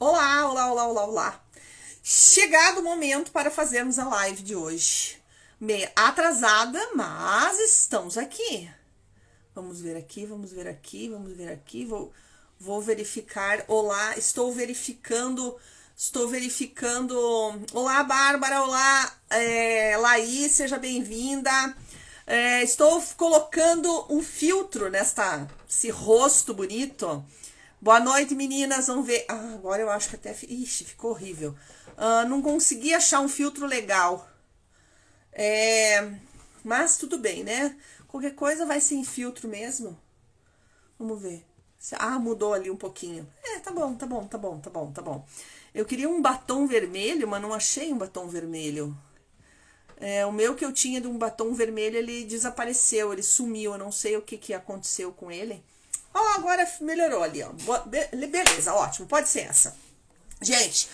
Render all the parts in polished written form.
Olá, olá, olá, olá, olá. Chegado o momento para fazermos a live de hoje. Meio atrasada, mas estamos aqui. Vamos ver aqui, vamos ver aqui, vamos ver aqui. Vou verificar. Olá, estou verificando. Olá, Bárbara, olá, Laís, seja bem-vinda. Estou colocando um filtro esse rosto bonito. Boa noite, meninas. Vamos ver. Agora eu acho que até... Ixi, ficou horrível. Não consegui achar um filtro legal. Mas tudo bem, né? Qualquer coisa vai sem filtro mesmo. Vamos ver. Mudou ali um pouquinho. Tá bom. Eu queria um batom vermelho, mas não achei um batom vermelho. O meu que eu tinha de um batom vermelho, ele desapareceu, ele sumiu. Eu não sei o que aconteceu com ele. Agora melhorou ali, ó. Beleza, ótimo, pode ser essa. Gente,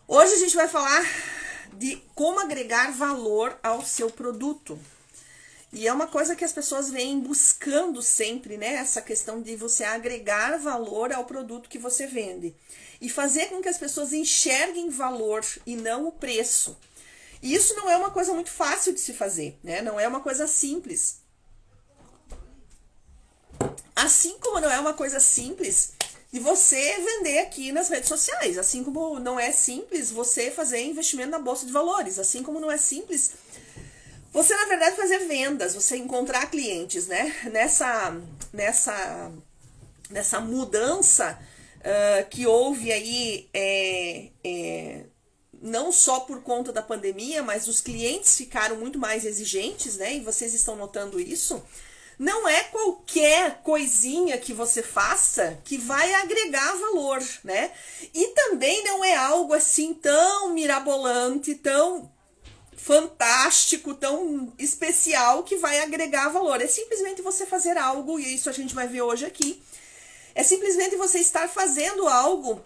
hoje a gente vai falar de como agregar valor ao seu produto. E é uma coisa que as pessoas vêm buscando sempre, né? Essa questão de você agregar valor ao produto que você vende. E fazer com que as pessoas enxerguem valor e não o preço. E isso não é uma coisa muito fácil de se fazer, né? Não é uma coisa simples. Assim como não é uma coisa simples de você vender aqui nas redes sociais, assim como não é simples você fazer investimento na bolsa de valores, assim como não é simples você, na verdade, fazer vendas, você encontrar clientes, né? Nessa mudança que houve aí, não só por conta da pandemia, mas os clientes ficaram muito mais exigentes, né? E vocês estão notando isso. Não é qualquer coisinha que você faça que vai agregar valor, né? E também não é algo assim tão mirabolante, tão fantástico, tão especial que vai agregar valor. É simplesmente você fazer algo, e isso a gente vai ver hoje aqui. É simplesmente você estar fazendo algo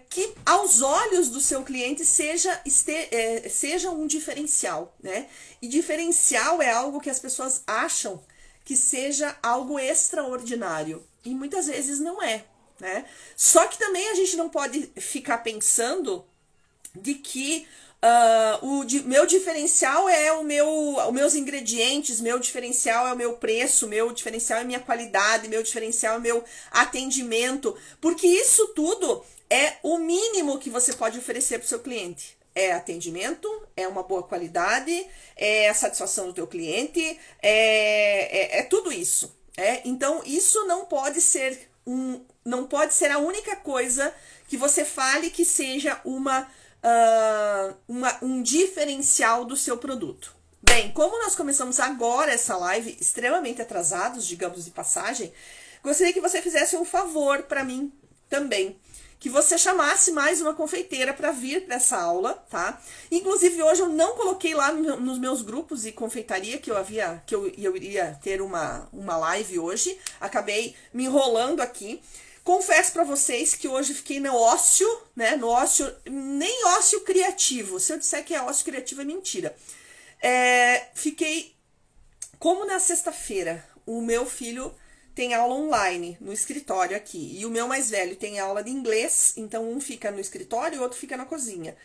que aos olhos do seu cliente seja um diferencial, né? E diferencial é algo que as pessoas acham que seja algo extraordinário. E muitas vezes não é, né? Só que também a gente não pode ficar pensando de que meu diferencial é os meus ingredientes, meu diferencial é o meu preço, meu diferencial é a minha qualidade, meu diferencial é o meu atendimento, porque isso tudo é o mínimo que você pode oferecer para o seu cliente. É atendimento, é uma boa qualidade, é a satisfação do teu cliente, é tudo isso. Então, isso não pode ser a única coisa que você fale que seja um diferencial do seu produto. Bem, como nós começamos agora essa live extremamente atrasados, digamos de passagem, gostaria que você fizesse um favor para mim também. Que você chamasse mais uma confeiteira para vir para essa aula, tá? Inclusive, hoje eu não coloquei lá nos meus grupos de confeitaria que eu iria ter uma live hoje. Acabei me enrolando aqui. Confesso para vocês que hoje fiquei no ócio, né? No ócio, nem ócio criativo. Se eu disser que é ócio criativo, é mentira. Fiquei, como na sexta-feira, o meu filho tem aula online no escritório aqui. E o meu mais velho tem aula de inglês, então um fica no escritório e o outro fica na cozinha.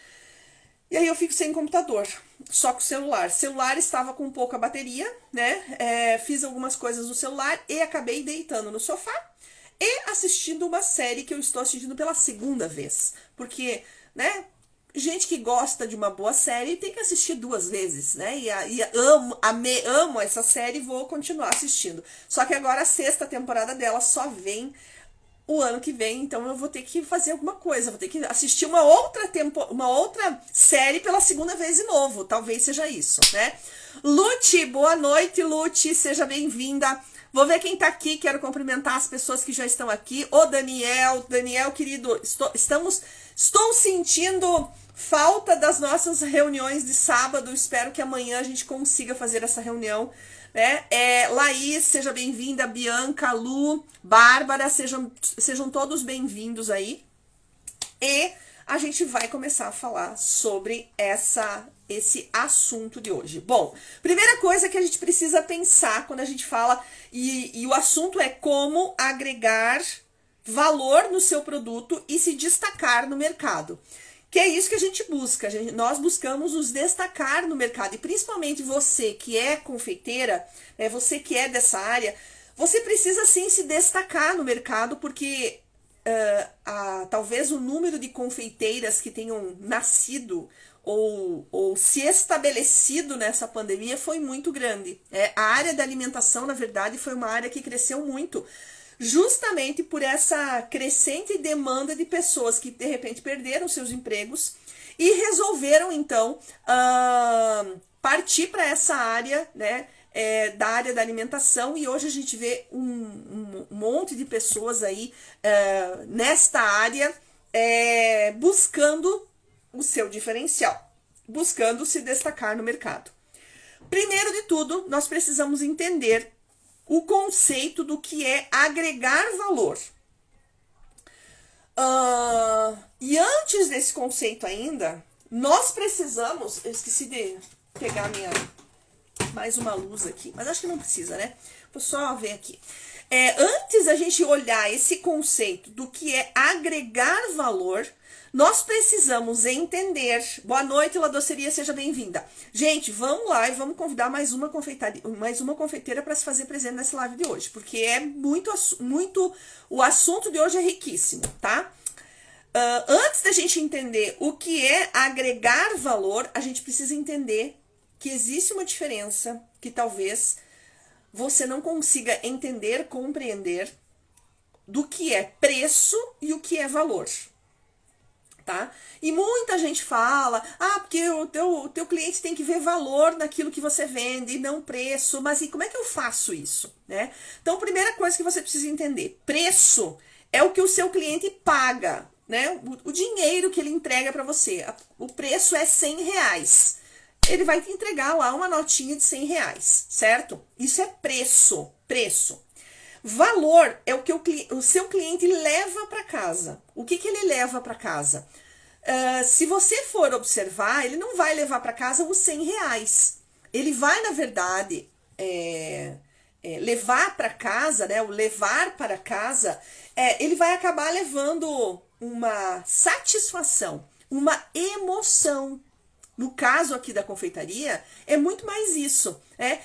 E aí eu fico sem computador, só com o celular. O celular estava com pouca bateria, né? Fiz algumas coisas no celular e acabei deitando no sofá e assistindo uma série que eu estou assistindo pela segunda vez. Porque, né? Gente que gosta de uma boa série tem que assistir 2 vezes, né? E amo essa série e vou continuar assistindo. Só que agora a 6ª temporada dela só vem o ano que vem, então eu vou ter que fazer alguma coisa. Vou ter que assistir uma outra série pela segunda vez de novo. Talvez seja isso, né? Lute, boa noite, Lute. Seja bem-vinda. Vou ver quem tá aqui, quero cumprimentar as pessoas que já estão aqui. Ô, Daniel, querido, estou sentindo falta das nossas reuniões de sábado. Espero que amanhã a gente consiga fazer essa reunião, né? Laís, seja bem-vinda. Bianca, Lu, Bárbara, sejam todos bem-vindos aí. E a gente vai começar a falar sobre esse assunto de hoje. Bom, primeira coisa que a gente precisa pensar quando a gente fala, e o assunto é como agregar valor no seu produto e se destacar no mercado. Que é isso que a gente busca. Nós buscamos nos destacar no mercado. E principalmente você que é confeiteira, né, você que é dessa área, você precisa sim se destacar no mercado, porque talvez o número de confeiteiras que tenham nascido ou se estabelecido nessa pandemia foi muito grande. A área da alimentação, na verdade, foi uma área que cresceu muito, justamente por essa crescente demanda de pessoas que de repente perderam seus empregos e resolveram então partir para essa área, né, da área da alimentação, e hoje a gente vê um monte de pessoas aí nesta área buscando o seu diferencial, buscando se destacar no mercado. Primeiro de tudo, nós precisamos entender o conceito do que é agregar valor. E antes desse conceito ainda, nós precisamos... Eu esqueci de pegar mais uma luz aqui, mas acho que não precisa, né? Vou só ver aqui. Antes da gente olhar esse conceito do que é agregar valor, nós precisamos entender... Boa noite, La Doceria, seja bem-vinda. Gente, vamos lá e vamos convidar mais uma confeiteira para se fazer presente nessa live de hoje, porque é muito... O assunto de hoje é riquíssimo, tá? Antes da gente entender o que é agregar valor, a gente precisa entender que existe uma diferença que talvez você não consiga entender, compreender, do que é preço e o que é valor. Tá? E muita gente fala, porque o teu cliente tem que ver valor naquilo que você vende e não preço, mas e como é que eu faço isso, né? Então, primeira coisa que você precisa entender, preço é o que o seu cliente paga, né? O dinheiro que ele entrega para você, o preço é R$100, ele vai te entregar lá uma notinha de R$100, certo? Isso é preço. Valor é o que o seu cliente leva para casa. O que ele leva para casa? Se você for observar, ele não vai levar para casa os R$100. Ele vai, na verdade, levar para casa, né? O levar para casa, ele vai acabar levando uma satisfação, uma emoção. No caso aqui da confeitaria, é muito mais isso. É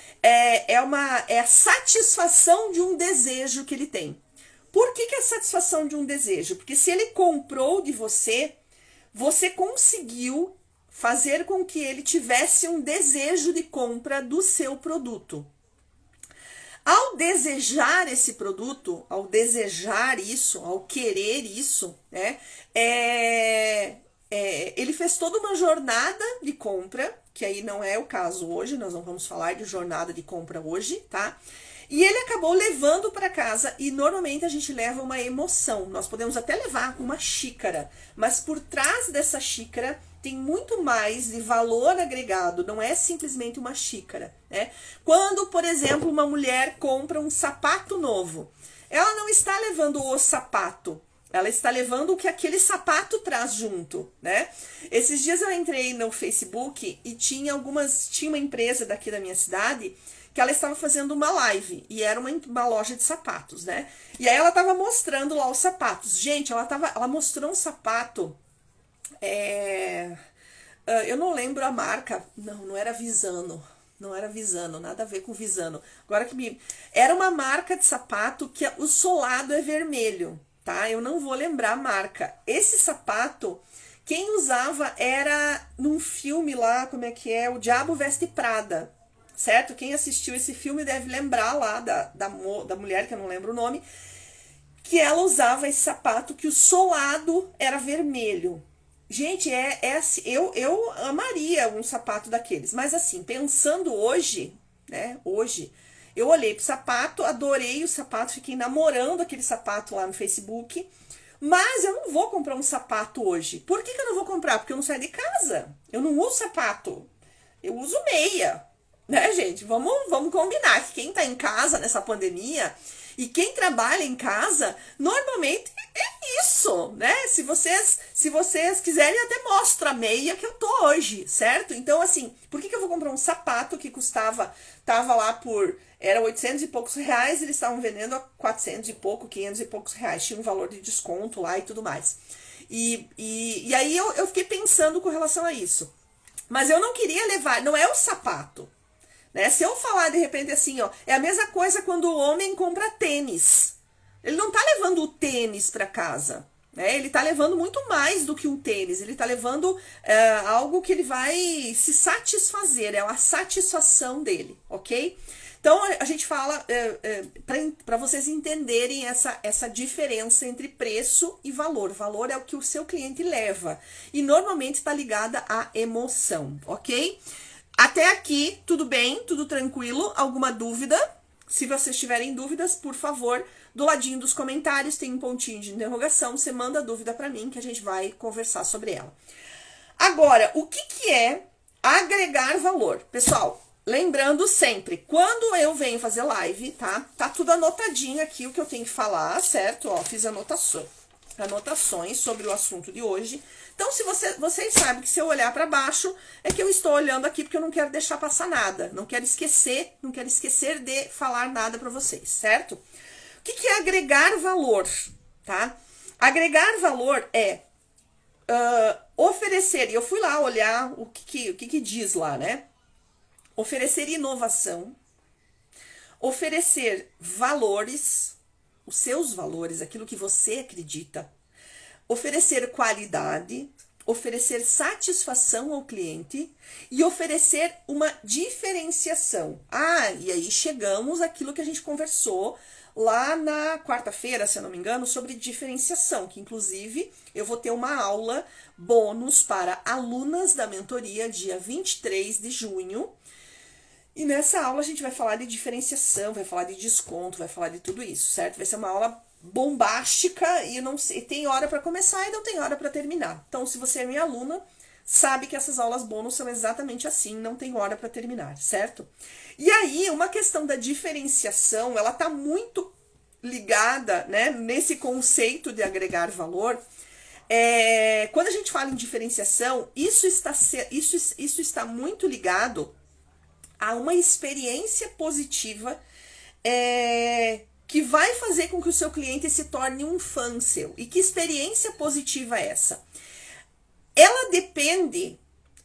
a satisfação de um desejo que ele tem. Por que é a satisfação de um desejo? Porque se ele comprou de você, você conseguiu fazer com que ele tivesse um desejo de compra do seu produto. Ao desejar esse produto, ao desejar isso, ao querer isso, né, ele fez toda uma jornada de compra, que aí não é o caso hoje, nós não vamos falar de jornada de compra hoje, tá? E ele acabou levando para casa, e normalmente a gente leva uma emoção. Nós podemos até levar uma xícara, mas por trás dessa xícara tem muito mais de valor agregado, não é simplesmente uma xícara, né? Quando, por exemplo, uma mulher compra um sapato novo, ela não está levando o sapato, ela está levando o que aquele sapato traz junto, né? Esses dias eu entrei no Facebook e tinha uma empresa daqui da minha cidade que ela estava fazendo uma live, e era uma loja de sapatos, né? E aí ela estava mostrando lá os sapatos. Gente, ela mostrou um sapato, eu não lembro a marca, não era Visano. Não era Visano, nada a ver com Visano. Era uma marca de sapato que o solado é vermelho, tá? Eu não vou lembrar a marca. Esse sapato, quem usava era num filme lá, como é que é? O Diabo Veste Prada, certo? Quem assistiu esse filme deve lembrar lá da mulher, que eu não lembro o nome, que ela usava esse sapato que o solado era vermelho. Gente, eu amaria um sapato daqueles, mas assim, pensando hoje, né? Hoje, eu olhei pro sapato, adorei o sapato, fiquei namorando aquele sapato lá no Facebook, mas eu não vou comprar um sapato hoje. Por que eu não vou comprar? Porque eu não saio de casa, eu não uso sapato, eu uso meia, né, gente? Vamos combinar que quem tá em casa nessa pandemia e quem trabalha em casa, normalmente é isso, né? Se Se vocês quiserem, eu até mostro a meia que eu tô hoje, certo? Então, assim, por que eu vou comprar um sapato que tava lá era 800 e poucos reais, eles estavam vendendo a 400 e pouco, 500 e poucos reais, tinha um valor de desconto lá e tudo mais. E aí eu fiquei pensando com relação a isso. Mas eu não queria levar, não é o sapato, né? Se eu falar de repente assim, ó, é a mesma coisa quando o homem compra tênis. Ele não tá levando o tênis para casa, né? Ele tá levando muito mais do que um tênis. Ele tá levando algo que ele vai se satisfazer, é a satisfação dele, ok? Então a gente fala para vocês entenderem essa diferença entre preço e valor. Valor é o que o seu cliente leva e normalmente está ligada à emoção, ok? Até aqui, tudo bem, tudo tranquilo? Alguma dúvida? Se vocês tiverem dúvidas, por favor, do ladinho dos comentários tem um pontinho de interrogação, você manda a dúvida para mim que a gente vai conversar sobre ela. Agora, o que é agregar valor? Pessoal, lembrando sempre, quando eu venho fazer live, tá? Tá tudo anotadinho aqui o que eu tenho que falar, certo? Ó, fiz anotações sobre o assunto de hoje. Então, se vocês sabem que se eu olhar para baixo, é que eu estou olhando aqui porque eu não quero deixar passar nada. Não quero esquecer de falar nada para vocês, certo? O que é agregar valor, tá? Agregar valor é oferecer, e eu fui lá olhar o que diz lá, né? Oferecer inovação, oferecer valores, os seus valores, aquilo que você acredita, oferecer qualidade, oferecer satisfação ao cliente e oferecer uma diferenciação. Ah, e aí chegamos àquilo que a gente conversou lá na quarta-feira, se eu não me engano, sobre diferenciação, que inclusive eu vou ter uma aula bônus para alunas da mentoria dia 23 de junho. E nessa aula a gente vai falar de diferenciação, vai falar de desconto, vai falar de tudo isso, certo? Vai ser uma aula bombástica e eu não sei, tem hora para começar e não tem hora para terminar. Então, se você é minha aluna, sabe que essas aulas bônus são exatamente assim, não tem hora para terminar, certo? E aí, uma questão da diferenciação, ela tá muito ligada, né, nesse conceito de agregar valor. Quando a gente fala em diferenciação, isso está muito ligado a uma experiência positiva que vai fazer com que o seu cliente se torne um fã seu. E que experiência positiva é essa?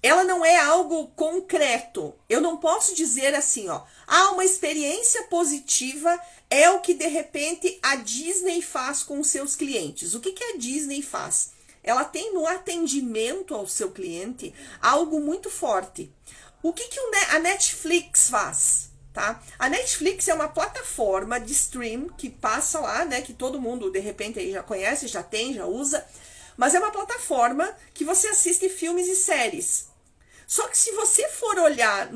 Ela não é algo concreto. Eu não posso dizer assim, ó, uma experiência positiva é o que de repente a Disney faz com os seus clientes. O que a Disney faz? Ela tem no atendimento ao seu cliente algo muito forte. O que a Netflix faz? Tá? A Netflix é uma plataforma de stream que passa lá, né? Que todo mundo de repente aí já conhece, já tem, já usa. Mas é uma plataforma que você assiste filmes e séries. Só que se você for olhar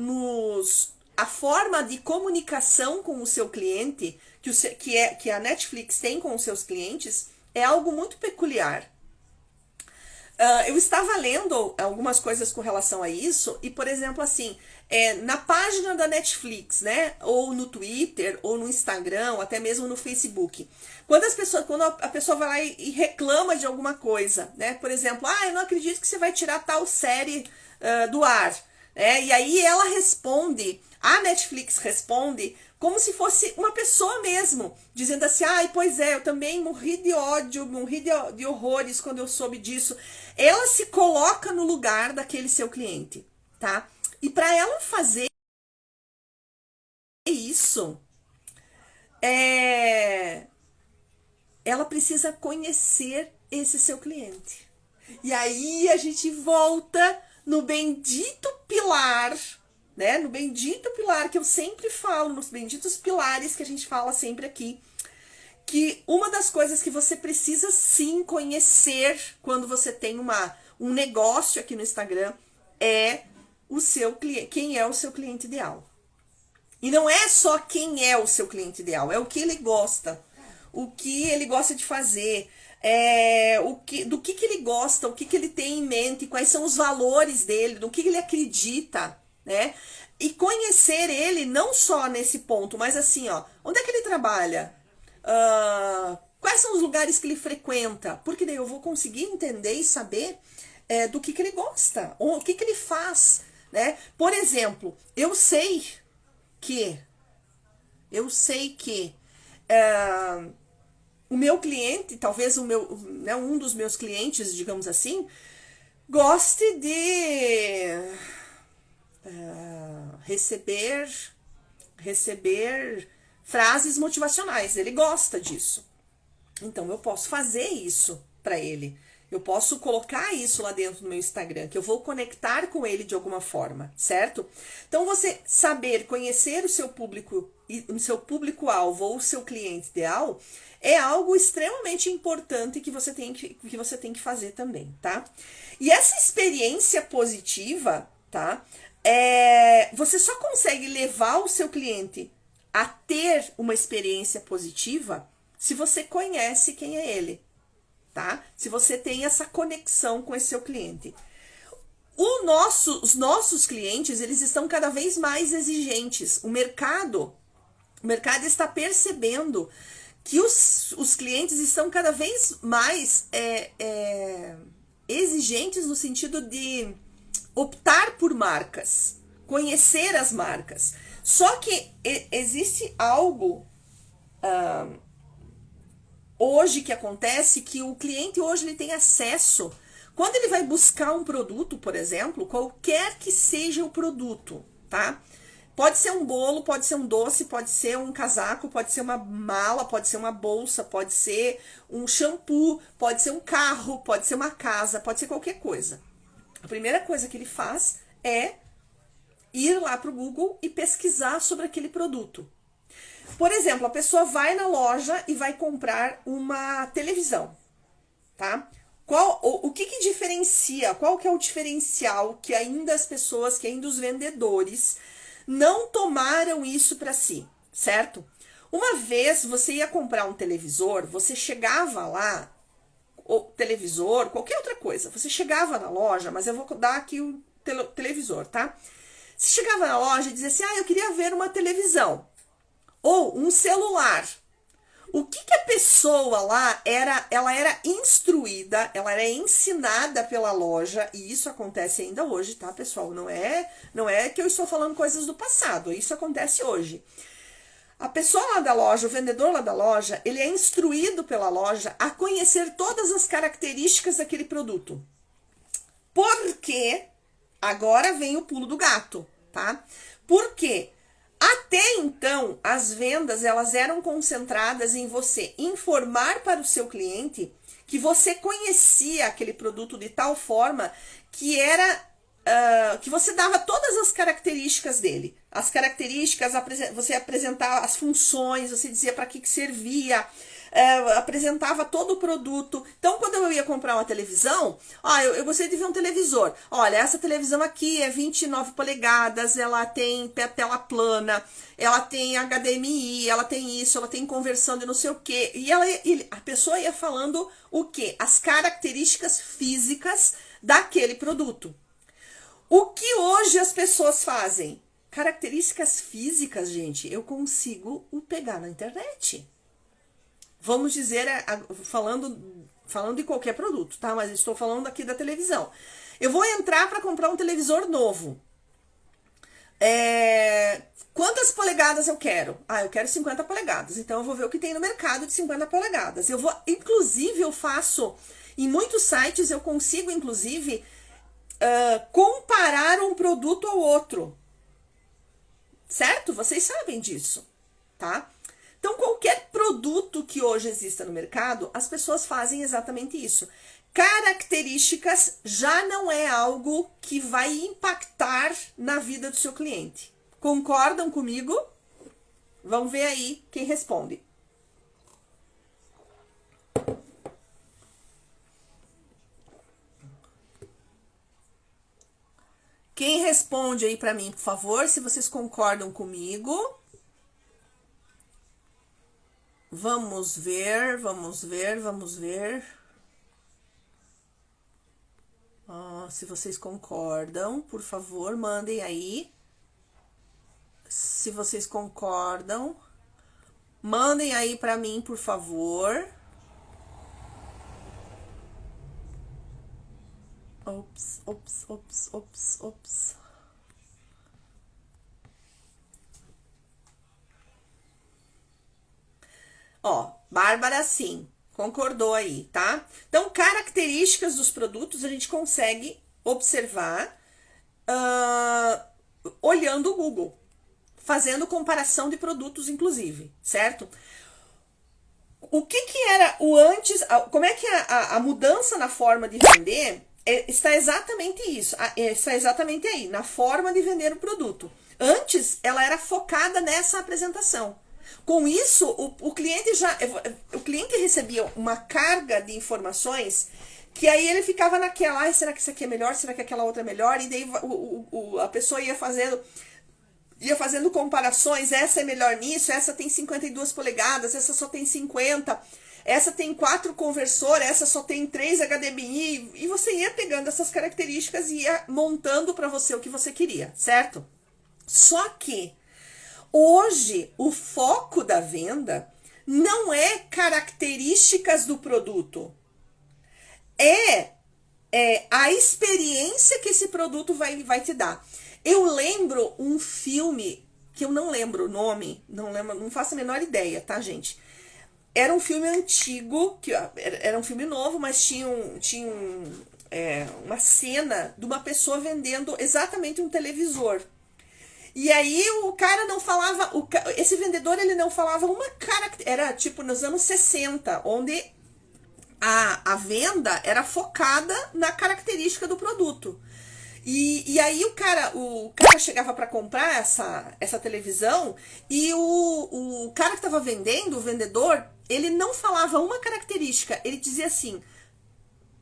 a forma de comunicação com o seu cliente, que a Netflix tem com os seus clientes, é algo muito peculiar. Eu estava lendo algumas coisas com relação a isso, e, por exemplo, assim, na página da Netflix, né, ou no Twitter, ou no Instagram, ou até mesmo no Facebook, quando a pessoa vai lá e reclama de alguma coisa, né, por exemplo, eu não acredito que você vai tirar tal série do ar, né, e aí ela responde, a Netflix responde como se fosse uma pessoa mesmo, dizendo assim, pois é, eu também morri de ódio, morri de horrores quando eu soube disso. Ela se coloca no lugar daquele seu cliente, tá? E para ela fazer isso, ela precisa conhecer esse seu cliente. E aí a gente volta no bendito pilar, né? No bendito pilar que eu sempre falo, nos benditos pilares que a gente fala sempre aqui, que uma das coisas que você precisa sim conhecer quando você tem um negócio aqui no Instagram é o seu cliente, quem é o seu cliente ideal. E não é só quem é o seu cliente ideal, é o que ele gosta, o que ele gosta de fazer, do que ele gosta, o que ele tem em mente, quais são os valores dele, do que ele acredita, né? E conhecer ele não só nesse ponto, mas assim, ó, onde é que ele trabalha? Quais são os lugares que ele frequenta? Porque daí eu vou conseguir entender e saber do que ele gosta, ou o que ele faz, né? Por exemplo, eu sei que o meu cliente, talvez né, um dos meus clientes, digamos assim, goste de receber frases motivacionais. Ele gosta disso. Então eu posso fazer isso para ele. Eu posso colocar isso lá dentro do meu Instagram, que eu vou conectar com ele de alguma forma, certo? Então você saber conhecer o seu público, o seu público-alvo ou o seu cliente ideal é algo extremamente importante que você tem que fazer também, tá? E essa experiência positiva, tá? Você só consegue levar o seu cliente a ter uma experiência positiva se você conhece quem é ele, tá? Se você tem essa conexão com esse seu cliente. Os nossos clientes, eles estão cada vez mais exigentes. O mercado está percebendo que os clientes estão cada vez mais exigentes no sentido de optar por marcas, conhecer as marcas. Só que existe algo hoje que acontece, que o cliente hoje ele tem acesso, quando ele vai buscar um produto, por exemplo, qualquer que seja o produto, tá? Pode ser um bolo, pode ser um doce, pode ser um casaco, pode ser uma mala, pode ser uma bolsa, pode ser um shampoo, pode ser um carro, pode ser uma casa, pode ser qualquer coisa. A primeira coisa que ele faz é ir lá para o Google e pesquisar sobre aquele produto. Por exemplo, a pessoa vai na loja e vai comprar uma televisão, tá? O que diferencia, qual que é o diferencial que ainda as pessoas, que ainda os vendedores não tomaram isso para si, certo? Uma vez você ia comprar um televisor, você chegava lá, ou televisor, qualquer outra coisa, você chegava na loja, mas eu vou dar aqui o televisor, tá? Você chegava na loja e dizia assim, eu queria ver uma televisão. Ou um celular. O que a pessoa lá ela era instruída, ela era ensinada pela loja, e isso acontece ainda hoje, tá, pessoal? Não é que eu estou falando coisas do passado, isso acontece hoje. A pessoa lá da loja, o vendedor lá da loja, ele é instruído pela loja a conhecer todas as características daquele produto. Porque agora vem o pulo do gato, tá? Por quê? Até então, as vendas elas eram concentradas em você informar para o seu cliente que você conhecia aquele produto de tal forma que que você dava todas as características dele. As características, você apresentava as funções, você dizia para que servia, apresentava todo o produto. Então, quando eu ia comprar uma televisão, eu gostaria de ver um televisor. Olha, essa televisão aqui é 29 polegadas, ela tem tela plana, ela tem HDMI, ela tem isso, ela tem conversão de não sei o quê. E a pessoa ia falando o quê? As características físicas daquele produto. O que hoje as pessoas fazem? Características físicas, gente, eu consigo pegar na internet. Vamos dizer, falando de qualquer produto, tá? Mas estou falando aqui da televisão. Eu vou entrar para comprar um televisor novo. Quantas polegadas eu quero? Eu quero 50 polegadas. Então, eu vou ver o que tem no mercado de 50 polegadas. Inclusive, eu faço, em muitos sites, eu consigo, inclusive, comparar um produto ao outro. Certo? Vocês sabem disso, tá? Então, qualquer produto que hoje exista no mercado, as pessoas fazem exatamente isso. Características já não é algo que vai impactar na vida do seu cliente. Concordam comigo? Vamos ver aí quem responde. Quem responde aí para mim, por favor, se vocês concordam comigo. Vamos ver. Se vocês concordam, por favor, mandem aí. Se vocês concordam, mandem aí para mim, por favor. Ops. Ó, Bárbara, sim, concordou aí, tá? Então, características dos produtos a gente consegue observar olhando o Google, fazendo comparação de produtos, inclusive, certo? O que era o antes, como é que a mudança na forma de vender está exatamente isso, está exatamente aí, na forma de vender o produto. Antes, ela era focada nessa apresentação. Com isso, o cliente recebia uma carga de informações que aí ele ficava naquela, será que isso aqui é melhor, será que aquela outra é melhor? E daí a pessoa ia fazendo comparações, essa é melhor nisso, essa tem 52 polegadas, essa só tem 50, essa tem 4 conversor, essa só tem 3 HDMI, e você ia pegando essas características e ia montando para você o que você queria, certo? Só que hoje o foco da venda não é características do produto, é a experiência que esse produto vai te dar. Eu lembro um filme, que eu não lembro o nome, não faço a menor ideia, tá, gente? Era um filme antigo, era um filme novo, mas tinha uma cena de uma pessoa vendendo exatamente um televisor. E aí o cara não falava, esse vendedor ele não falava uma característica, era tipo nos anos 60, onde a venda era focada na característica do produto. E aí o cara chegava para comprar essa televisão e o cara que estava vendendo, o vendedor, ele não falava uma característica, ele dizia assim,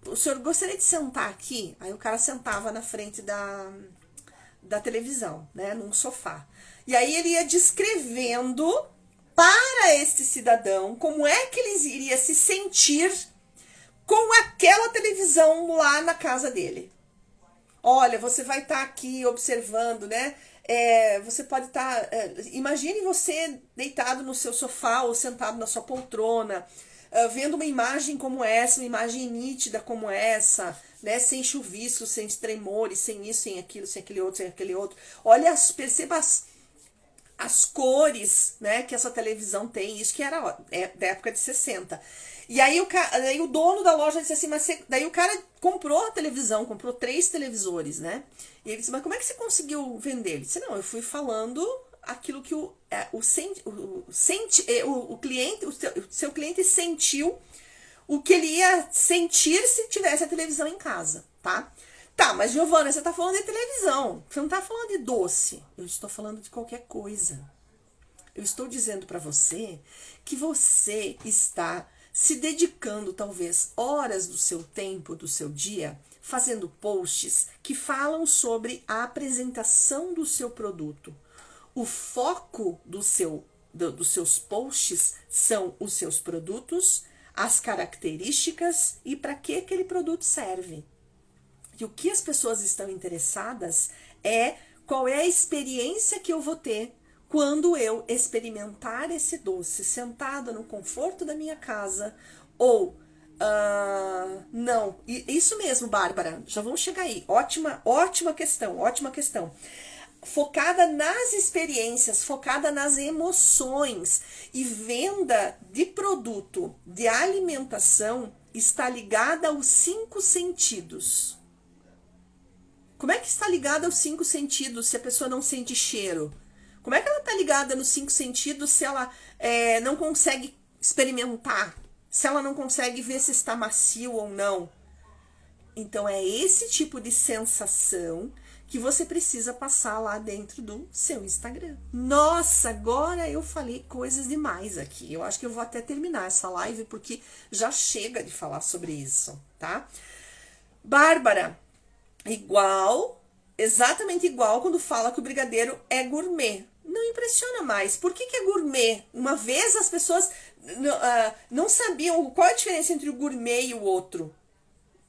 o senhor gostaria de sentar aqui? Aí o cara sentava na frente da televisão, né, num sofá. E aí ele ia descrevendo para este cidadão como é que ele iria se sentir com aquela televisão lá na casa dele. Olha, você vai estar aqui observando, né? Você pode estar... imagine você deitado no seu sofá ou sentado na sua poltrona, vendo uma imagem como essa, uma imagem nítida como essa, né? Sem chuvisco, sem tremores, sem isso, sem aquilo, sem aquele outro, sem aquele outro. Olha, perceba as cores, né, que essa televisão tem. Isso que era da época de 60. E aí o dono da loja disse assim, daí o cara comprou a televisão, comprou 3 televisores, né? E ele disse, mas como é que você conseguiu vender? Ele disse, não, eu fui falando aquilo que o seu cliente sentiu, o que ele ia sentir se tivesse a televisão em casa, tá? Tá, mas Giovana, você tá falando de televisão, você não tá falando de doce. Eu estou falando de qualquer coisa. Eu estou dizendo para você que você está se dedicando talvez horas do seu tempo, do seu dia, fazendo posts que falam sobre a apresentação do seu produto. O foco dos seus posts são os seus produtos, as características e para que aquele produto serve. E o que as pessoas estão interessadas é qual é a experiência que eu vou ter quando eu experimentar esse doce sentada no conforto da minha casa ou não. Isso mesmo, Bárbara, já vamos chegar aí. Ótima questão. Focada nas experiências, focada nas emoções. E venda de produto, de alimentação, está ligada aos 5 sentidos. Como é que está ligada aos 5 sentidos se a pessoa não sente cheiro? Como é que ela está ligada nos 5 sentidos se ela não consegue experimentar? Se ela não consegue ver se está macio ou não? Então é esse tipo de sensação que você precisa passar lá dentro do seu Instagram. Nossa, agora eu falei coisas demais aqui. Eu acho que eu vou até terminar essa live porque já chega de falar sobre isso, tá? Bárbara, exatamente igual quando fala que o brigadeiro é gourmet. Não impressiona mais. Por que é gourmet? Uma vez as pessoas não sabiam qual é a diferença entre o gourmet e o outro,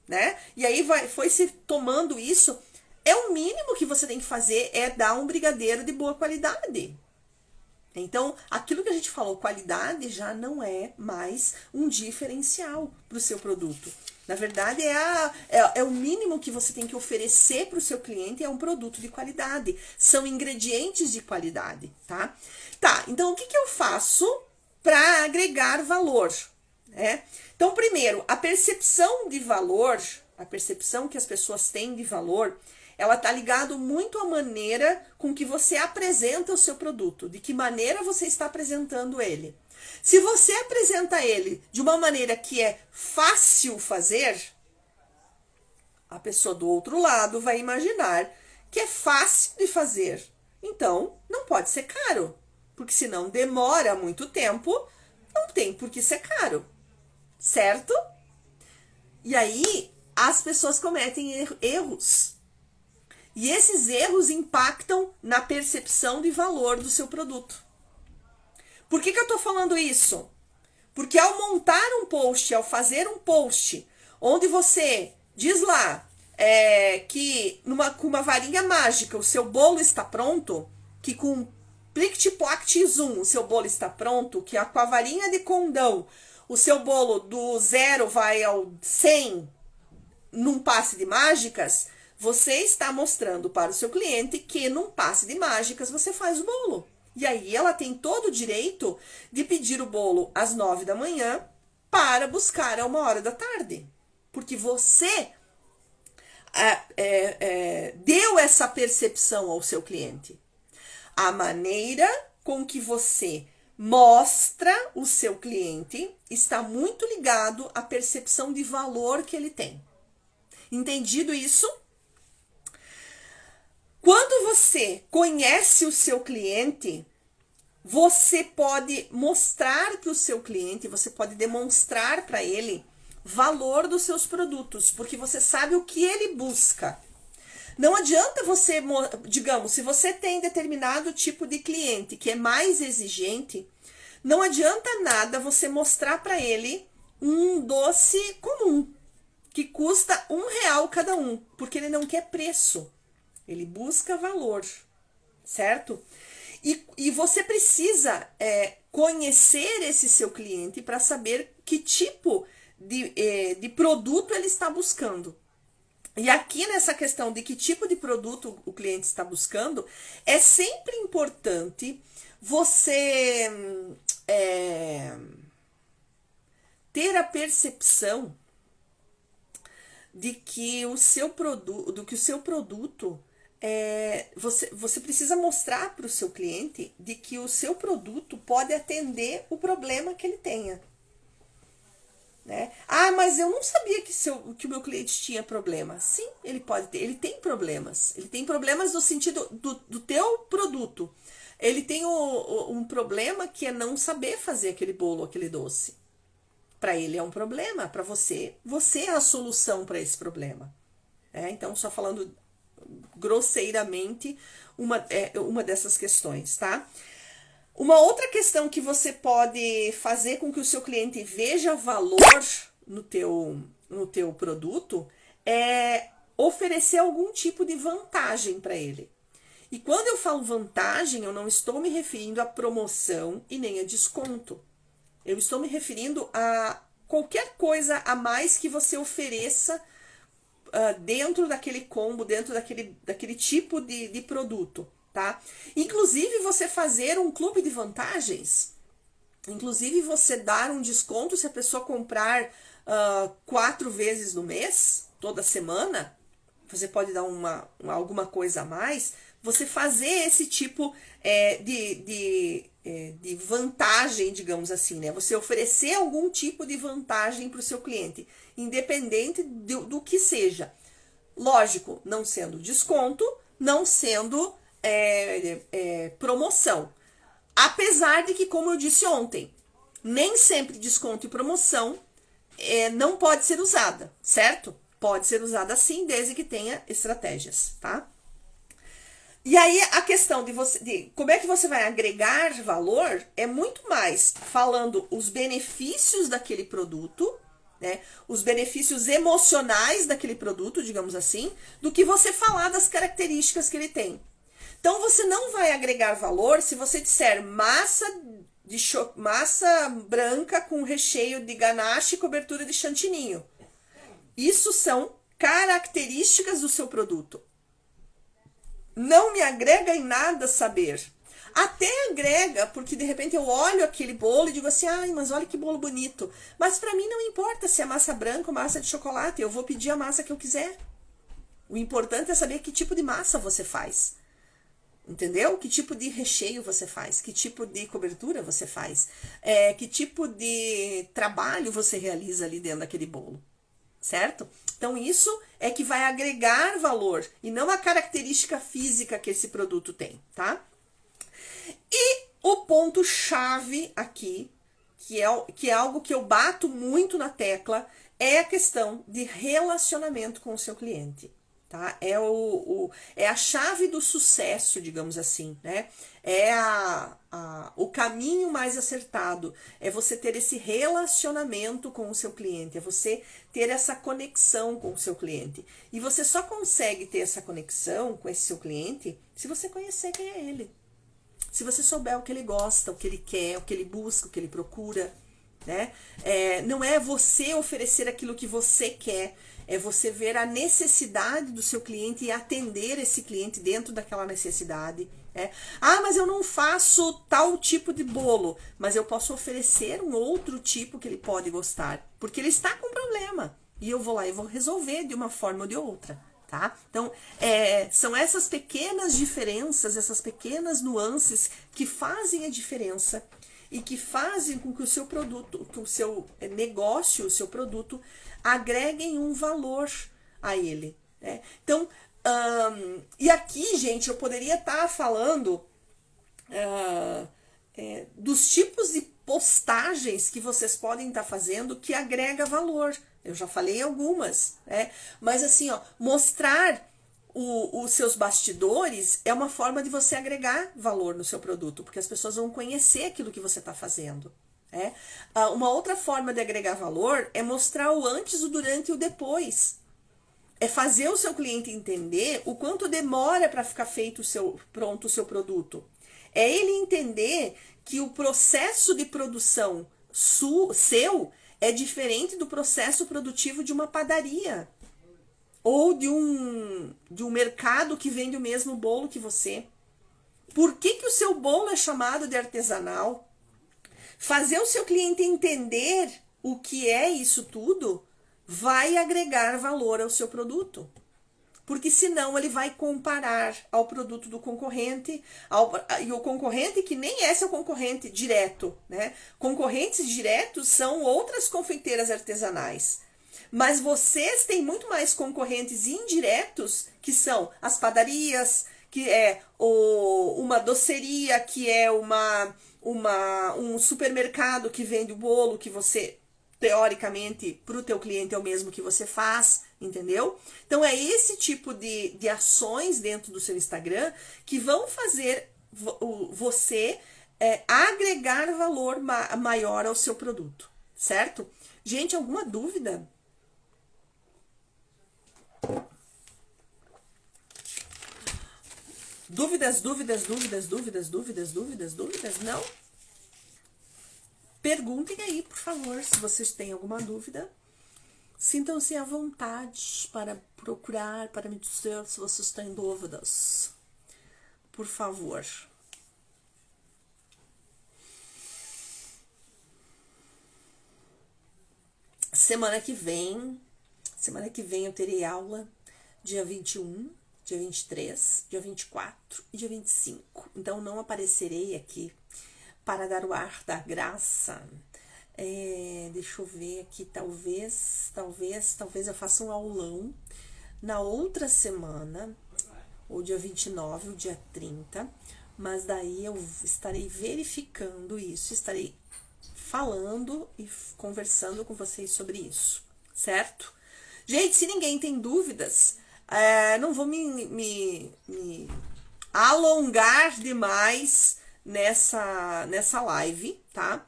né? E aí foi se tomando isso. É o mínimo que você tem que fazer é dar um brigadeiro de boa qualidade. Então, aquilo que a gente falou, qualidade já não é mais um diferencial para o seu produto. Na verdade, é o mínimo que você tem que oferecer para o seu cliente, é um produto de qualidade. São ingredientes de qualidade, tá? Tá, então o que eu faço para agregar valor? Então, primeiro, a percepção de valor, a percepção que as pessoas têm de valor, ela tá ligado muito à maneira com que você apresenta o seu produto, de que maneira você está apresentando ele. Se você apresenta ele de uma maneira que é fácil fazer, a pessoa do outro lado vai imaginar que é fácil de fazer. Então, não pode ser caro, porque senão demora muito tempo, não tem por que ser caro, certo? E aí, as pessoas cometem erros. E esses erros impactam na percepção de valor do seu produto. Por que eu tô falando isso? Porque ao montar um post, ao fazer um post, onde você diz lá que com uma varinha mágica o seu bolo está pronto, que com plict-ploct zoom o seu bolo está pronto, que com a varinha de condão o seu bolo do 0 vai ao 100 num passe de mágicas, você está mostrando para o seu cliente que num passe de mágicas você faz o bolo. E aí ela tem todo o direito de pedir o bolo às 9 da manhã para buscar a 1h da tarde. Porque você deu essa percepção ao seu cliente. A maneira com que você mostra o seu cliente está muito ligado à percepção de valor que ele tem. Entendido isso? Quando você conhece o seu cliente, você pode mostrar para o seu cliente, você pode demonstrar para ele valor dos seus produtos, porque você sabe o que ele busca. Não adianta você, digamos, se você tem determinado tipo de cliente que é mais exigente, não adianta nada você mostrar para ele um doce comum, que custa R$1 cada um, porque ele não quer preço. Ele busca valor, certo? E você precisa conhecer esse seu cliente para saber que tipo de produto ele está buscando. E aqui nessa questão de que tipo de produto o cliente está buscando, é sempre importante você ter a percepção de que o seu produto você precisa mostrar para o seu cliente de que o seu produto pode atender o problema que ele tenha. Né? Ah, mas eu não sabia que o meu cliente tinha problema. Sim, ele pode ter, ele tem problemas. Ele tem problemas no sentido do teu produto. Ele tem um problema que é não saber fazer aquele bolo, aquele doce. Para ele é um problema, para você é a solução para esse problema. Então, só falando grosseiramente uma dessas questões, tá? Uma outra questão que você pode fazer com que o seu cliente veja valor no teu produto é oferecer algum tipo de vantagem para ele. E quando eu falo vantagem, eu não estou me referindo a promoção e nem a desconto. Eu estou me referindo a qualquer coisa a mais que você ofereça dentro daquele combo, dentro daquele tipo de produto, tá? Inclusive você fazer um clube de vantagens, inclusive você dar um desconto se a pessoa comprar 4 vezes no mês, toda semana, você pode dar alguma coisa a mais, você fazer esse tipo de vantagem, digamos assim, né? Você oferecer algum tipo de vantagem para o seu cliente, independente do que seja. Lógico, não sendo desconto, não sendo promoção. Apesar de que, como eu disse ontem, nem sempre desconto e promoção não pode ser usada, certo? Pode ser usada sim, desde que tenha estratégias, tá? E aí a questão de como é que você vai agregar valor é muito mais falando os benefícios daquele produto, né? Os benefícios emocionais daquele produto, digamos assim, do que você falar das características que ele tem. Então você não vai agregar valor se você disser massa branca com recheio de ganache e cobertura de chantininho. Isso são características do seu produto. Não me agrega em nada saber. Até agrega, porque de repente eu olho aquele bolo e digo assim, ai, mas olha que bolo bonito. Mas para mim não importa se é massa branca ou massa de chocolate, eu vou pedir a massa que eu quiser. O importante é saber que tipo de massa você faz. Entendeu? Que tipo de recheio você faz, que tipo de cobertura você faz, que tipo de trabalho você realiza ali dentro daquele bolo, certo? Então isso é que vai agregar valor e não a característica física que esse produto tem, tá? E o ponto-chave aqui, que é algo que eu bato muito na tecla, é a questão de relacionamento com o seu cliente. Tá? É a chave do sucesso, digamos assim, né? É o caminho mais acertado. É você ter esse relacionamento com o seu cliente, é você ter essa conexão com o seu cliente. E você só consegue ter essa conexão com esse seu cliente se você conhecer quem é ele. Se você souber o que ele gosta, o que ele quer, o que ele busca, o que ele procura, né? Não é você oferecer aquilo que você quer, é você ver a necessidade do seu cliente e atender esse cliente dentro daquela necessidade. Ah, mas eu não faço tal tipo de bolo, mas eu posso oferecer um outro tipo que ele pode gostar, porque ele está com problema e eu vou lá e vou resolver de uma forma ou de outra. Tá? Então, são essas pequenas diferenças, essas pequenas nuances que fazem a diferença e que fazem com que o seu produto, que o seu negócio, o seu produto, agreguem um valor a ele. Né? Então, e aqui, gente, eu poderia estar falando dos tipos de postagens que vocês podem estar fazendo que agrega valor. Eu já falei algumas, né? Mas assim, mostrar os seus bastidores é uma forma de você agregar valor no seu produto, porque as pessoas vão conhecer aquilo que você está fazendo. Uma outra forma de agregar valor é mostrar o antes, o durante e o depois. É fazer o seu cliente entender o quanto demora para ficar feito pronto o seu produto. É ele entender que o processo de produção seu é diferente do processo produtivo de uma padaria ou de um mercado que vende o mesmo bolo que você. Por que o seu bolo é chamado de artesanal? Fazer o seu cliente entender o que é isso tudo vai agregar valor ao seu produto. Porque senão ele vai comparar ao produto do concorrente, e o concorrente que nem é seu concorrente direto, né? Concorrentes diretos são outras confeiteiras artesanais. Mas vocês têm muito mais concorrentes indiretos, que são as padarias, que é uma doceria, que é um supermercado que vende o bolo que você, teoricamente, para o teu cliente é o mesmo que você faz, entendeu? Então é esse tipo de ações dentro do seu Instagram que vão fazer você agregar valor maior ao seu produto, certo? Gente, alguma dúvida? Dúvidas? Não? Perguntem aí, por favor, se vocês têm alguma dúvida. Sintam-se à vontade para procurar, para me dizer se vocês têm dúvidas. Por favor. Semana que vem eu terei aula dia 21, dia 23, dia 24 e dia 25. Então não aparecerei aqui para dar o ar da graça. Deixa eu ver aqui, talvez eu faça um aulão na outra semana, ou dia 29, ou dia 30, mas daí eu estarei verificando isso, estarei falando e conversando com vocês sobre isso, certo? Gente, se ninguém tem dúvidas, não vou me alongar demais nessa live, tá?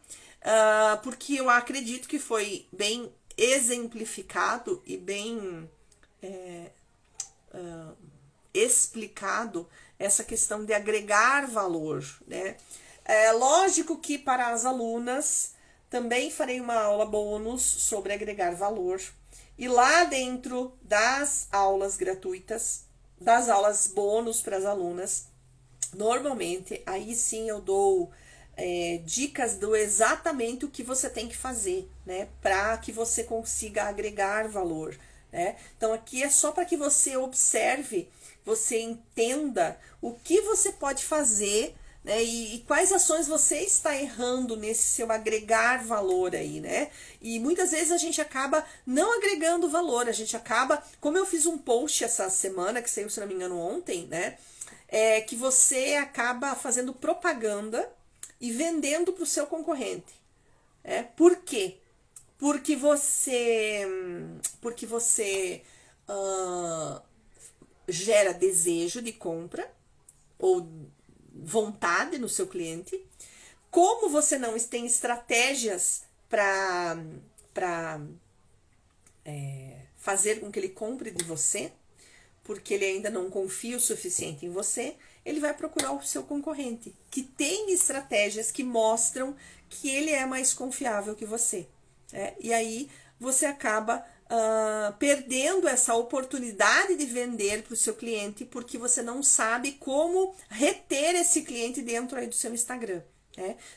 Porque eu acredito que foi bem exemplificado e bem explicado essa questão de agregar valor, né? Lógico que para as alunas também farei uma aula bônus sobre agregar valor E lá dentro das aulas gratuitas, das aulas bônus para as alunas, normalmente, aí sim eu dou dicas do exatamente o que você tem que fazer, né? Para que você consiga agregar valor, né? Então aqui é só para que você observe, você entenda o que você pode fazer, né? E quais ações você está errando nesse seu agregar valor aí, né? E muitas vezes a gente acaba não agregando valor, a gente acaba, como eu fiz um post essa semana, que saiu, se não me engano, ontem, né? Que você acaba fazendo propaganda e vendendo para o seu concorrente. Por quê? Porque você gera desejo de compra ou vontade no seu cliente. Como você não tem estratégias para fazer com que ele compre de você, porque ele ainda não confia o suficiente em você, ele vai procurar o seu concorrente, que tem estratégias que mostram que ele é mais confiável que você. E aí você acaba perdendo essa oportunidade de vender para o seu cliente, porque você não sabe como reter esse cliente dentro aí do seu Instagram.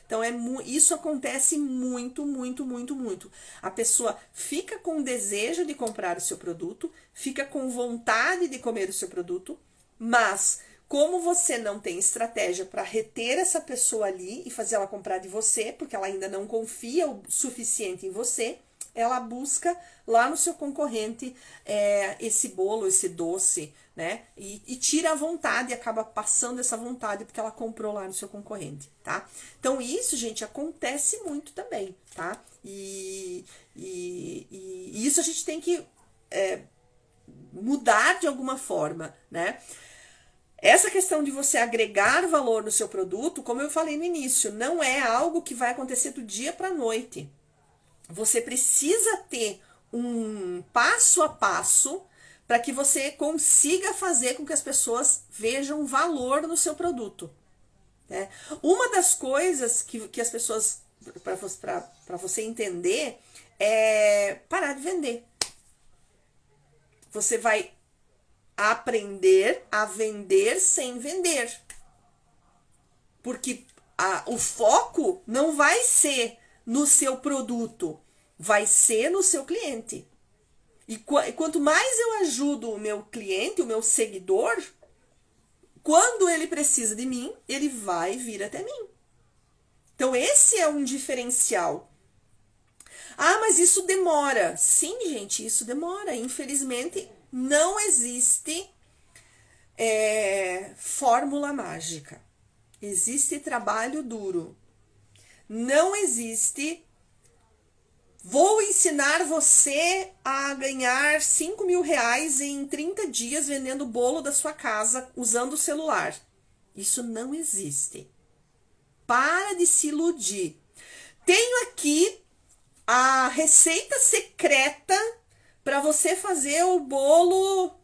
Então isso acontece muito, muito, muito, muito. A pessoa fica com desejo de comprar o seu produto, fica com vontade de comer o seu produto, mas como você não tem estratégia para reter essa pessoa ali e fazer ela comprar de você, porque ela ainda não confia o suficiente em você, ela busca lá no seu concorrente esse bolo, esse doce, né? E tira a vontade, acaba passando essa vontade porque ela comprou lá no seu concorrente, tá? Então isso, gente, acontece muito também, tá? E isso a gente tem que mudar de alguma forma, né? Essa questão de você agregar valor no seu produto, como eu falei no início, não é algo que vai acontecer do dia para a noite. Você precisa ter um passo a passo para que você consiga fazer com que as pessoas vejam valor no seu produto. Uma das coisas que as pessoas, para você entender, é parar de vender. Você vai aprender a vender sem vender. Porque o foco não vai ser no seu produto, vai ser no seu cliente. E quanto mais eu ajudo o meu cliente, o meu seguidor, quando ele precisa de mim, ele vai vir até mim. Então esse é um diferencial. Ah, mas isso demora. Sim, gente, isso demora. Infelizmente, não existe fórmula mágica. Existe trabalho duro. Não existe. Vou ensinar você a ganhar 5.000 reais em 30 dias vendendo o bolo da sua casa usando o celular. Isso não existe. Para de se iludir. Tenho aqui a receita secreta para você fazer o bolo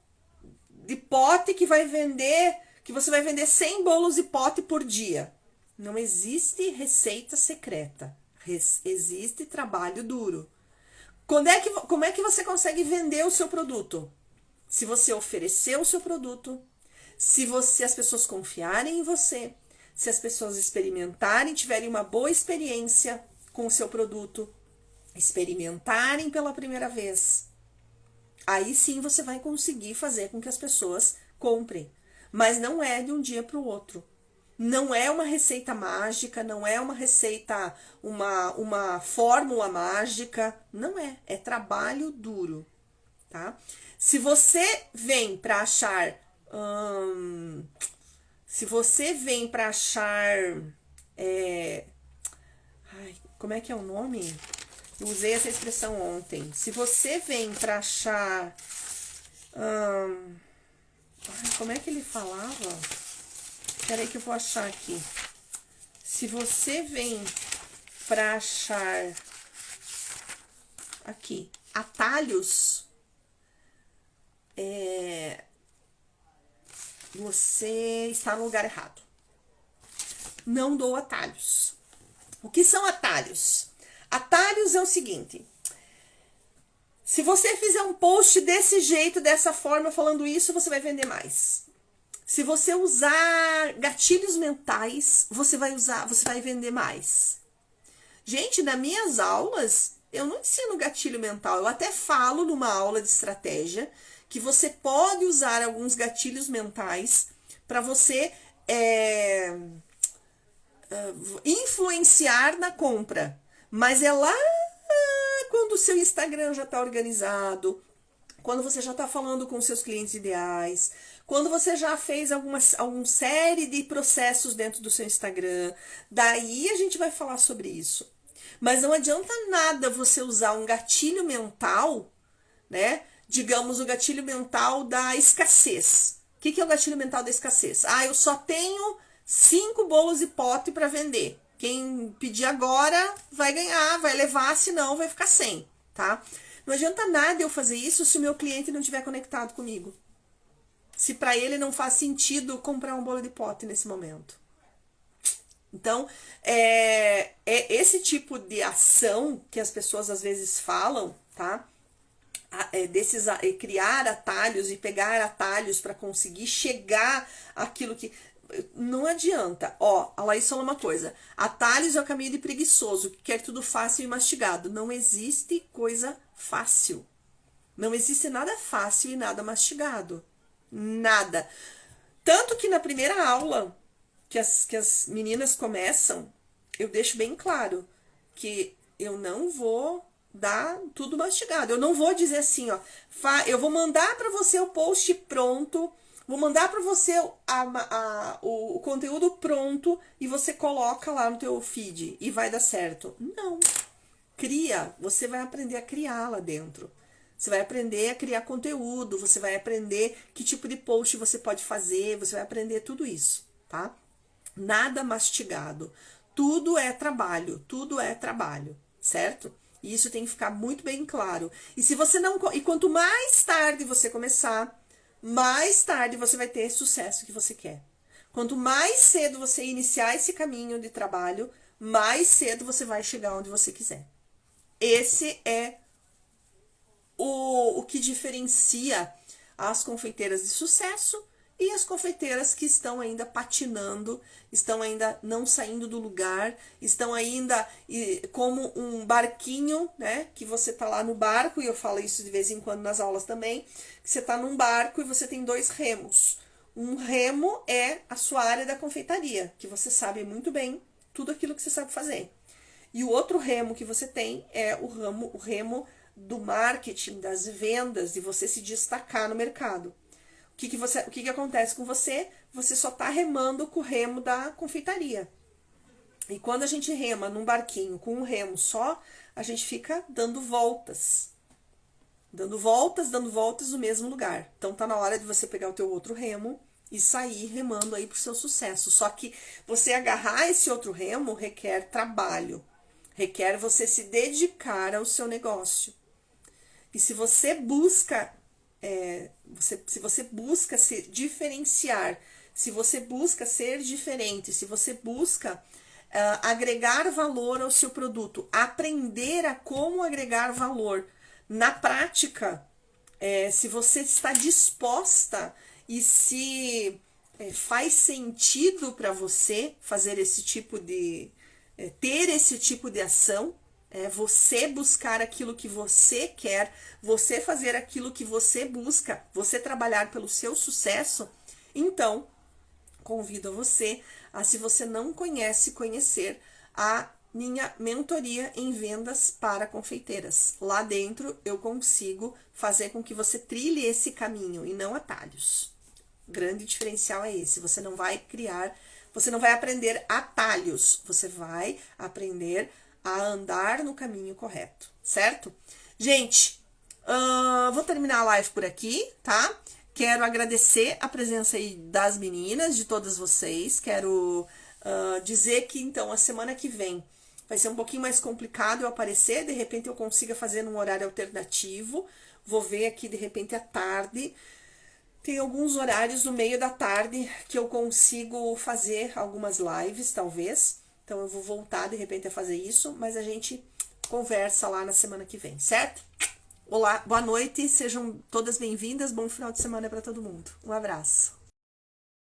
de pote que você vai vender 100 bolos de pote por dia. Não existe receita secreta. Existe trabalho duro. Como é que você consegue vender o seu produto? Se você oferecer o seu produto, se as pessoas confiarem em você, se as pessoas experimentarem, tiverem uma boa experiência com o seu produto, experimentarem pela primeira vez, aí sim você vai conseguir fazer com que as pessoas comprem. Mas não é de um dia para o outro. Não é uma receita mágica, não é uma receita, uma fórmula mágica. Não é. É trabalho duro, tá? Se você vem para achar... se você vem para achar... como é que é o nome? Eu usei essa expressão ontem. Se você vem para achar... como é que ele falava? Peraí que eu vou achar aqui. Se você vem para achar... Aqui. Atalhos... você está no lugar errado. Não dou atalhos. O que são atalhos? Atalhos é o seguinte... Se você fizer um post desse jeito, dessa forma, falando isso, você vai vender mais. Se você usar gatilhos mentais, você vai vender mais. Gente, nas minhas aulas, eu não ensino gatilho mental. Eu até falo numa aula de estratégia que você pode usar alguns gatilhos mentais para você influenciar na compra. Mas é lá quando o seu Instagram já está organizado, quando você já está falando com seus clientes ideais, quando você já fez alguma série de processos dentro do seu Instagram, daí a gente vai falar sobre isso. Mas não adianta nada você usar um gatilho mental, né? Digamos, o gatilho mental da escassez. O que é o gatilho mental da escassez? Ah, eu só tenho 5 bolos de pote para vender. Quem pedir agora vai ganhar, vai levar, senão vai ficar sem, tá? Não adianta nada eu fazer isso se o meu cliente não estiver conectado comigo. Se para ele não faz sentido comprar um bolo de pote nesse momento. Então, é esse tipo de ação que as pessoas às vezes falam, tá? Criar atalhos e pegar atalhos para conseguir chegar àquilo que... Não adianta. Ó, a Laís falou uma coisa. Atalhos é o caminho de preguiçoso, que quer tudo fácil e mastigado. Não existe coisa fácil. Não existe nada fácil e nada mastigado. Nada. Tanto que na primeira aula que as meninas começam, eu deixo bem claro que eu não vou dar tudo mastigado. Eu não vou dizer assim, ó, eu vou mandar para você o post pronto, vou mandar para você o conteúdo pronto e você coloca lá no teu feed e vai dar certo. Não. Cria. Você vai aprender a criar lá dentro. Você vai aprender a criar conteúdo, você vai aprender que tipo de post você pode fazer, você vai aprender tudo isso, tá? Nada mastigado. Tudo é trabalho, certo? E isso tem que ficar muito bem claro. E se você não, e quanto mais tarde você começar, mais tarde você vai ter sucesso que você quer. Quanto mais cedo você iniciar esse caminho de trabalho, mais cedo você vai chegar onde você quiser. Esse é o que diferencia as confeiteiras de sucesso e as confeiteiras que estão ainda patinando, estão ainda não saindo do lugar, estão ainda como um barquinho, né? Que você tá lá no barco, e eu falo isso de vez em quando nas aulas também, que você tá num barco e você tem 2 remos. Um remo é a sua área da confeitaria, que você sabe muito bem tudo aquilo que você sabe fazer. E o outro remo que você tem é o remo do marketing, das vendas, de você se destacar no mercado. O que acontece com você? Você só está remando com o remo da confeitaria. E quando a gente rema num barquinho com um remo só, a gente fica dando voltas. Dando voltas no mesmo lugar. Então tá na hora de você pegar o teu outro remo e sair remando aí pro seu sucesso. Só que você agarrar esse outro remo requer trabalho. Requer você se dedicar ao seu negócio. E se você busca se você busca se diferenciar, se você busca ser diferente, se você busca agregar valor ao seu produto, aprender a como agregar valor na prática, se você está disposta e se faz sentido para você fazer esse tipo de ter esse tipo de ação, você buscar aquilo que você quer, você fazer aquilo que você busca, você trabalhar pelo seu sucesso, então convido você a, se você não conhece, conhecer a minha mentoria em vendas para confeiteiras. Lá dentro eu consigo fazer com que você trilhe esse caminho e não atalhos. O grande diferencial é esse, você não vai aprender atalhos, você vai aprender a andar no caminho correto, certo? Gente, vou terminar a live por aqui, tá? Quero agradecer a presença aí das meninas, de todas vocês. Quero dizer que, então, a semana que vem vai ser um pouquinho mais complicado eu aparecer. De repente eu consiga fazer num horário alternativo. Vou ver aqui, de repente, à tarde. Tem alguns horários no meio da tarde que eu consigo fazer algumas lives, talvez. Então, eu vou voltar, de repente, a fazer isso, mas a gente conversa lá na semana que vem, certo? Olá, boa noite, sejam todas bem-vindas, bom final de semana para todo mundo. Um abraço.